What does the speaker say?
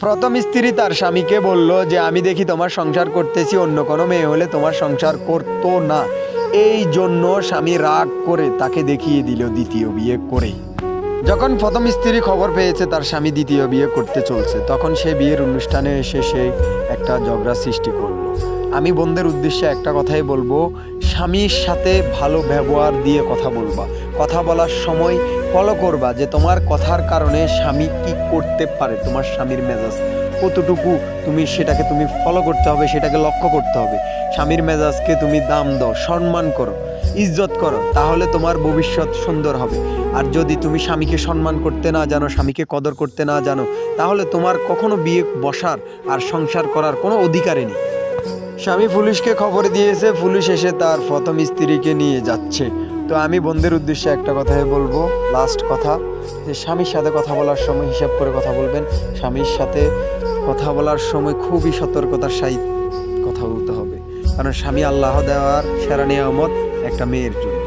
প্রথম স্ত্রী তার স্বামীকে বলল যে আমি দেখি তোমার সংসার করতেছি, অন্য কোনো মেয়ে হলে তোমার সংসার করতো না। এই জন্য স্বামী রাগ করে তাকে দেখিয়ে দিল দ্বিতীয় বিয়ে করে। যখন প্রথম স্ত্রী খবর পেয়েছে তার স্বামী দ্বিতীয় বিয়ে করতে চলছে, তখন সে বিয়ের অনুষ্ঠানে এসে সে একটা ঝগড়া সৃষ্টি করলো। আমি বোনদের উদ্দেশ্যে একটা কথাই বলবো, স্বামীর সাথে ভালো ব্যবহার দিয়ে কথা বলবা। কথা বলার সময় ফলো করবা যে তোমার কথার কারণে স্বামী কি করতে পারে, তোমার স্বামীর মেজাজ কতটুকু সেটাকে তুমি ফলো করতে হবে, সেটাকে লক্ষ্য করতে হবে। স্বামীর মেজাজকে তুমি দাম দাও, সম্মান করো, ইজ্জত করো, তাহলে তোমার ভবিষ্যৎ সুন্দর হবে। আর যদি তুমি স্বামীকে সম্মান করতে না জানো, স্বামীকে কদর করতে না জানো, তাহলে তোমার কখনো বিয়ে বসার আর সংসার করার কোনো অধিকারই নেই। স্বামী পুলিশকে খবর দিয়েছে, পুলিশ এসে তার প্রথম স্ত্রীকে নিয়ে যাচ্ছে। তো আমি বন্ধুদের উদ্দেশ্যে একটা কথাই বলবো, লাস্ট কথা, যে স্বামীর সাথে কথা বলার সময় হিসাব করে কথা বলবেন। স্বামীর সাথে কথা বলার সময় খুবই সতর্কতার সহিত কথা বলতে হবে, কারণ স্বামী আল্লাহ দেওয়ার সেরা নিয়ামত একটা মেয়ের জন্য।